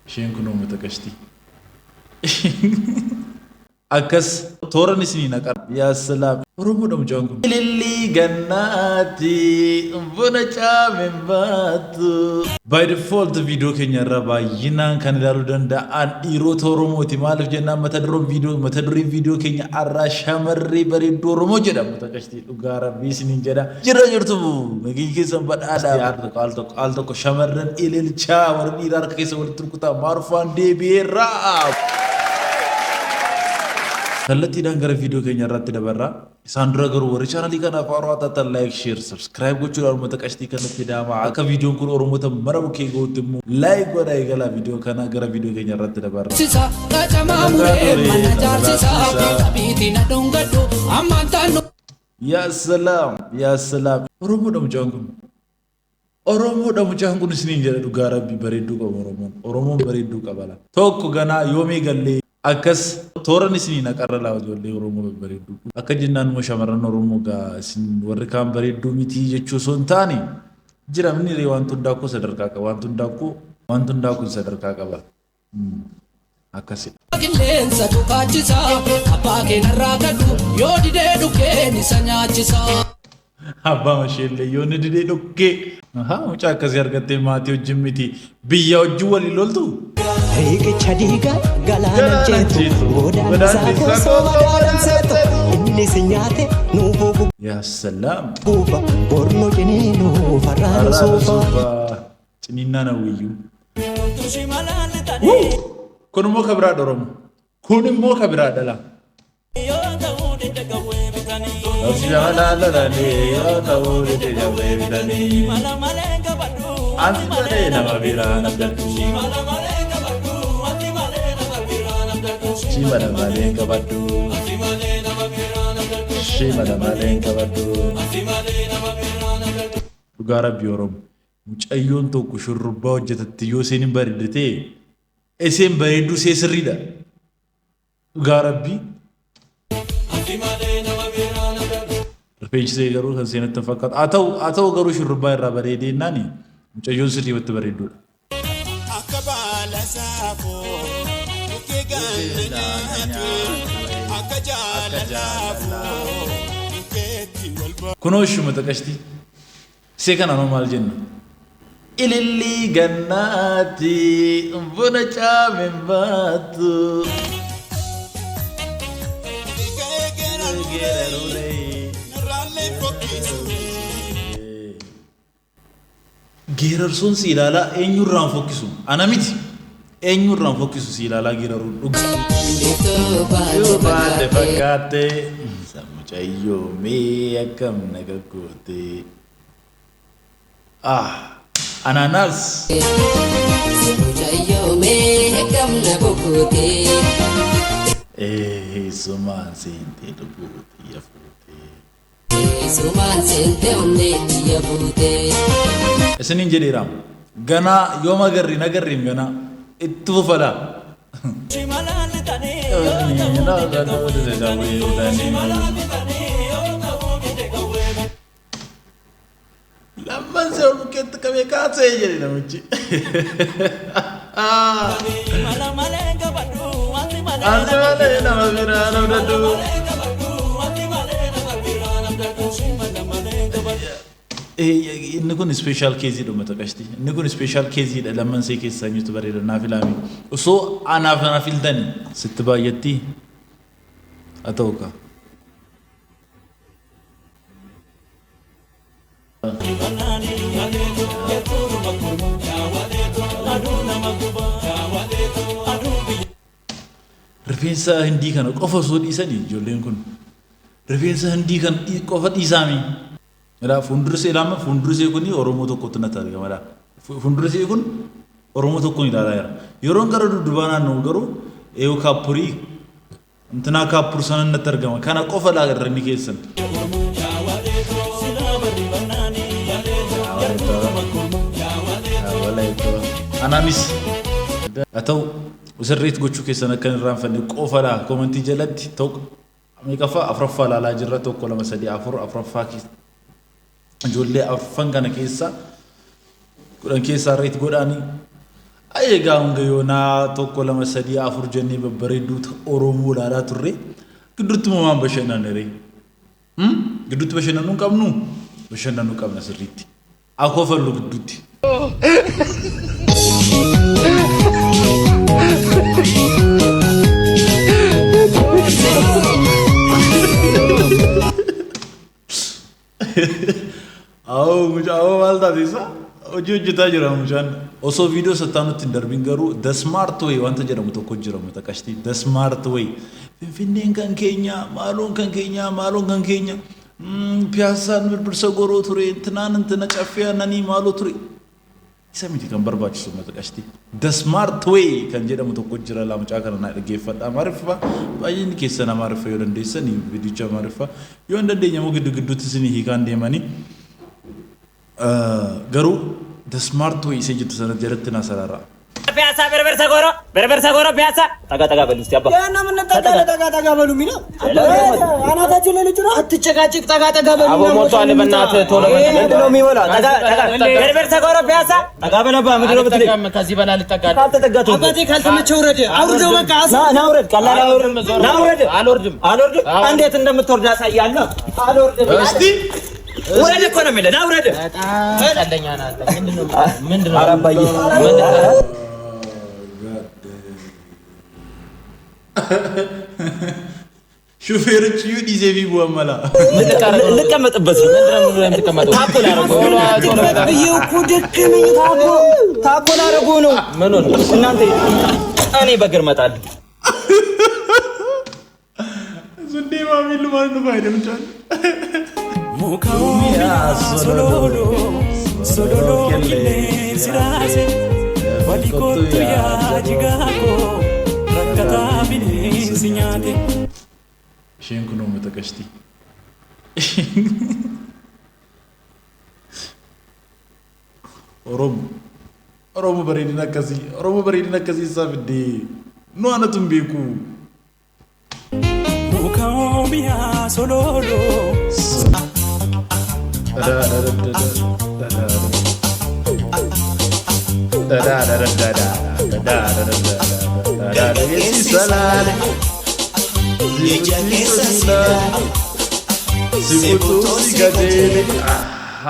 isheen kun uummata qashtii. Akkas tooran isinii naqan yaa salaam Oromoodha mucaan kun. Ilillii gannaati buna caameen baatu. By default viidiyoo keenya irraa baay'inaan kan ilaaluu danda'an dhiirota Oromooti. Maaliif jennaan mata dureen viidiyoo keenya irraa shamarree bareedduu Oromoo jedhamu taqashtii dhugaa rabbii isiniin jedha. Jira jirtu nageenyi keessan badhaadhaa. Al tokko shamarran ililchaa warra dhiiraa harka keessa walitti rukutaa maarfaan deebi'eerraa. kallattiidhaan gara viidiyoo keenya irratti dabarraa. Isaan dura garuu warri chaanalii kanaaf haaraa taatan like, share, subscribe gochuudhaan uummata qashtii kanatti daamaa. Akka viidiyoon kun Oromoota mara bukkee ga'utti immoo like godhaa eegalaa viidiyoo kana gara viidiyoo keenya irratti dabarraa. Yaa salaam, yaa salaam. Oromoodha mucaan kun. Oromoodha mucaan kun isiniin jedha dhugaa rabbii bareedduu qaba Oromoon. Oromoon bareedduu qaba. Tokko ganaa yoomii gallee akkas tooran isinii naqarra laa ijoollee Oromoo bareedduu. Akka jennaan immoo shamarran Oromoo gaa isin warri kaan bareedduu miti jechuu osoo hin taane jira minni wanti hundaakuu sadarkaa qaba. Wanti hundaakuu sadarkaa qaba. Akkasi. Qilleensa dhukaachisa abbaa keenarraa gadhu yoo didee dhukkeen isa nyaachisa. Abbaa masheellee yoo ni didee dhukkee. Mucaa akkasii argattee maatii wajjin miti biyya wajjin waliin loltu. Riqicha diigaa galaana jeetu godaan isaa koosoo magaalaan seetu inni si nyaate nuufu. Yaa salaam. Buufa bornoo ciniinuu farraanu suufa. Ciniinnaan hawwiyyuu. Kun immoo ka biraa dhoromu. Kun immoo ka biraa dhala. Anti malee nama biraa nabdatu. Shimada malee kabaddu. Shimada malee kabaddu. Dhugaa rabbii Oromoo. Mucayyoon tokko shurrubbaa hojjetatti yoo isheen hin bareeddate isheen bareedduu ishee sirriidha. Dhugaa rabbii. Rifeensisee garuu kan seenatti fakkaatu. Haa ta'u garuu shurrubbaa irraa bareedee naani mucayyoon sirrii watti bareedduudha. Akka baala saafoo bukkee gaanna nyaatu akka jaalalaafoo bukkeetti walbaa. Kunoo shumata qashtii. Isee kana noo maal jenna? Ilillii gannaati buna caameen baatu. Geerarsoon si ilaalaa eenyurraan fokkisu? Ana miti. Eenyurraan fokkisu si ilaalaa geeraruun dhuga. Yoo baate fakkaatte mucayyoo mee akkam naga goote. Anaanaas. Mucayyoo mee akkam naga goote. Sumaan seentee dhuguuti yafuutee. Sumaan seentee onneetti yafuutee. Isiniin jedheeraam ganaa yooma nagarriin ganaa itti fufadhaa. Lamman see ol bukkeetti qabee kaasee jedhe namichi. Anti malee nama biraa nabdadhu. Inni kun special case dha uummata qashtii. Inni kun special case dha lamman see keessaa nyutu bareeda naaf ilaami. Osoo anaaf iltani sitti baay'atti haa ta'u kaa. Rifeensa hindii kana qofa osoo dhiisanii ijoolleen kun rifeensa hindii kana qofa dhiisaami. Fuuldursee lama fuuldursee kuni Oromoo tokkotti natti argama. Fuuldursee kun Oromoo tokkoon ilaalaa jira. Yeroon gara dudduubaa naannoo garuu eewu kaappurii intinaa kaappur sana natti argama. Kana qofa laagarra inni keessan. Anaanis haa ta'u sirriitti gochuu keessan akka hin irraanfanne qofa laa koomentii jalatti tokko meeqaffaa afuraffaa ilaalaa jirra tokko lama sadii afuraffaa keessa. Ijoollee afran kana keessa kudhan keessaa irratti godhaanii Egaa hanga yoonaa tokko lama sadii afur jennee babbareedduuta Oromoo ilaalaa turre gidduutti moomaan bashannanere. Gidduutti bashannanuu qabnu bashannanuu qabna sirriitti. Akkoo fallu gidduutti. Awo maal taasisa? Hojii hojjetaa jira mucaan. Osoo viidiyoo sattaanutti hin darbin garuu the smart way wanta jedhamu tokko jira mutaqashtii the smart way. Finfinneen kan keenya maaloon kan keenya maaloon kan keenya piyaasaan birbirsa goroo ture intina caffee nanii maaloo ture. Isa miti kan barbaachisu mutaqashtii. The smart way kan jedhamu tokko jira la mucaa kana na dhageeffadha maarifa baay'een keessan maarifa yoo dandeessanii viidiyocha maarifa yoo dandeenya moo gidduutti isin hiikaan deemanii garuu the smart way isa jettu sana jalatti na sarara. Piazza berbersa goro piazza taga belu እስቲ አባ ያና ምን taga belu ሚና አናታችሁ ላይ ልጅ ነው አትጨቃጭቅ taga belu አቦ ሞቷል በእናት ቶሎ ምንድነው የሚበላ berbersa goro piazza taga በለባ ምንድነው ብትለኝ ከዚህ በላ ልጠጋል ካልተጠጋቱ አባቴ ካልተመቸው ውረድ አውርደው በቃ ና ውረድ ቀላል አልወርድም እንዴት እንደምትወርድ አሳያለሁ አልወርድም እስቲ ወረደ እኮ ነው የሚለው ና ውረድ ቀለኛ ናት ምንድነው አራባዬ ሹፌሮች ዩዲ ዜቪ ወመላ ልቀመጥበት ነው ምንድነው የምትቀመጠው ታኮላ አረጉ ይውኩ ደከመኝ ታኮላ አረጉ ነው ምን ነው እናንተ እኔ በግር መጣለሁ ዝንዴ ማሚሉ ማን ነው ባይደምቻል ሙካውሚያ ሶሎሎ ኪሌ ሲራሴ ወሊኮቱ ያ ጂጋኮ ረከታ ቢንሲኛቴ ሼንኩ ነው መተቀሽቲ ኦሮሞ በሬዲና ከሲ ሳብዲ ኖ አነቱም ቢኩ ሙካውሚያ ሶሎሎ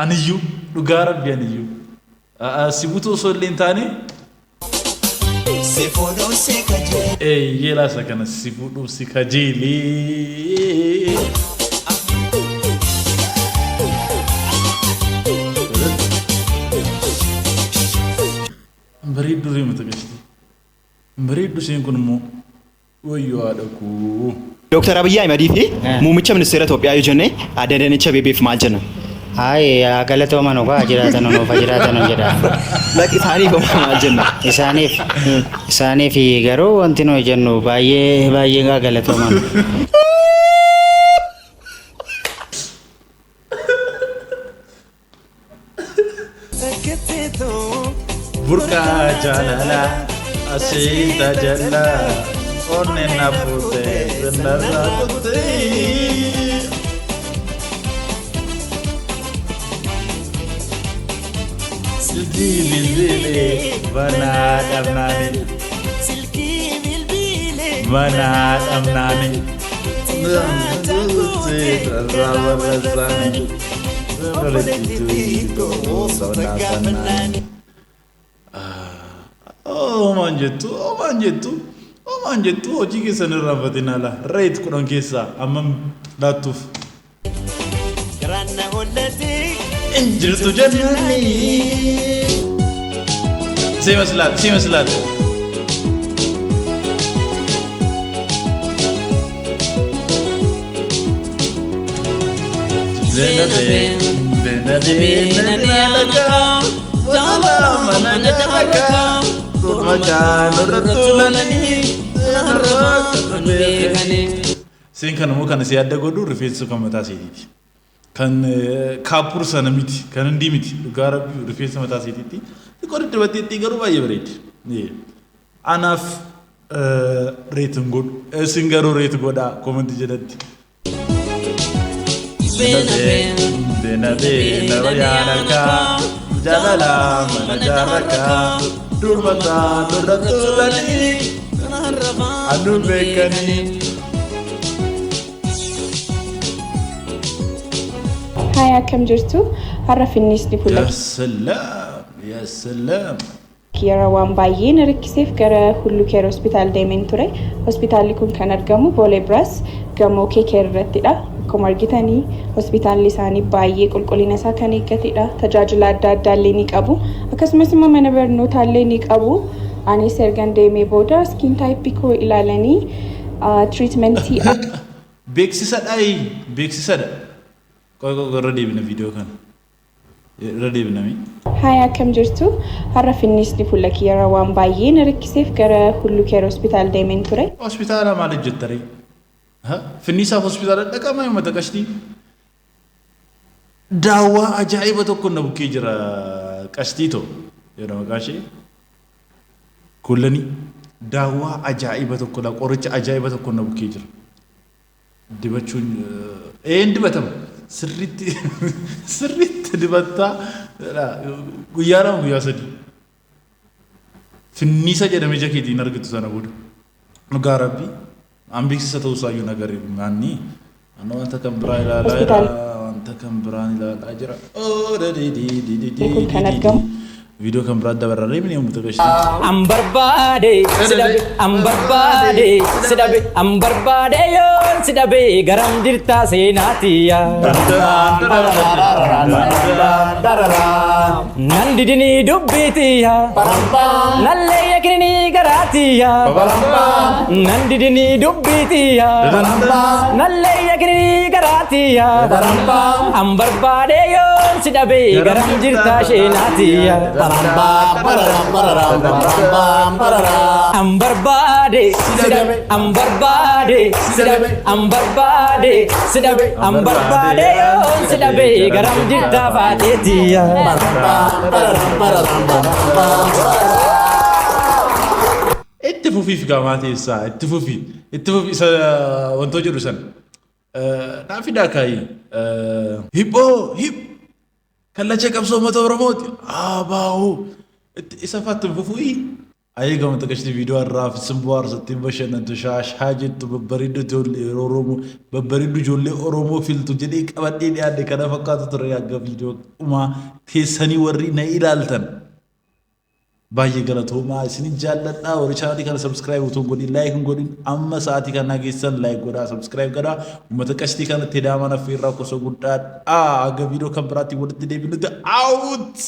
አንዩ ዱጋራ ቢያንዩ ሲቡቶ ሶሌንታኔ ሲፎዶ ሲካጄ የላሳ ከነ ሲፉዱ ሲካጄሊ Bareedu reema tagashti. Bareedu seen kun immoo wayyoo haadhaku. Dr. Abiy Ahmed fi muummicha ministeera Itoophiyaa yoo jenne Aadde Adaanech Abeebeef maal jenna? Galatooma nu kaa jiraatan jedha. Laqi isaaniif maal jenna? Isaaniif garuu wanti nuyi jennu baay'ee gaa galatooma. Burka jalala asinta jalla onne nafute zendarra tutte silki bilbile bana damnani tutte ravarasani manjettu hojii keessan irraa fatinala reet kudhan keessa ammam laattuuf injirtu jannani simaslat Sen kan mo kan si adda godu rifeensu kan mataa seetiiti. Kan kaapur sana miti kan indi miti gara rifeensu mataa seetiiti. Qori dibateetti garuu baay'ee bareedi. Anaaf reetin godhu isin garuu reet godhaa komanti jedhatti. Bena wayyaanaka jaalala mana jaarraka durmata durratulani anu bekani. Hai akkam jirtu har'a finnisni fuula Ya salam. Yeroo waan baay'ee na rakkiseef gara Hullu Keer Hospitaal deemeen ture. Hospitaalli kun kan argamu Boolee Biraas gamoo Keekeer irrattidha. Akkuma argitanii hospitaalli isaanii baay'ee qulqullina isaa kan eeggatedha. Tajaajila adda addaa illee ni qabu. Akkasumas immoo mana barnootaa illee ni qabu. Anis ergan deemee booda skin type koo ilaalanii treatmentii beeksisadha. Qoy irra deebina viidiyoo kana. Irra deebinami. Hai akkam jirtu har'a finnisni fuula yeroo waan baay'ee na rakkiseef gara Hullu Keer Hospitaal deemeen ture. Hospitaala maal jettare? Finnisaaf hospitaala dhaqama yoo mata qashtii. Daawwaa ajaa'iba tokko na bukkee jira qashtii too yeroo maqaashee kullani daawwaa ajaa'iba tokko la qoricha ajaa'iba tokko na bukkee jira. Dibachuun dibatama. Sirriitti dibataa guyyaa sadii finnisa jedhame jakeetiin argitu sana booda dhugaa rabbii an beeksisa ta'uu isaayyuu nagaree maanni anna wanta kan biraa ilaalaa jira kan argamu video kan biraa dabararee mini umuta gashti ambarbade yoon sidabe garam jirta seenaatiya nandidini dubbitiya nalle yakini garaatiya nandidini dubbitiya nalle yakini garaatiya ambarbade yoon sidabe garam jirta seenaatiya ambarbade yoon sidabe garam jirta faateetiya itti fufiif gaamaatee isaa itti fufi isa wantoo jedhu san naafidaa kaayii hiphoo kallacha qabsoo uummata Oromooti abaa'u isa fattu fufu'i ayee gama taqashti viidiyoo irraa simboo arsattiin bashannantu shaashaa jettu babbareeddu ijoollee Oromoo babbareeddu ijoollee Oromoo filtu jedhee qabadhee dhiyaadde kana fakkaatu ture akka viidiyoo dhumaa teessanii warri na ilaaltan baay'ee galatoomaa isin jaalladhaa warri chaanalii kana subscribe utuu godhin like godhin amma sa'aatii kana geessan like godhaa subscribe godhaa uummata qashtii kanatti daamana fiirraa gosa guddaadhaa aga viidiyoo kan biraatti walitti deebinutti out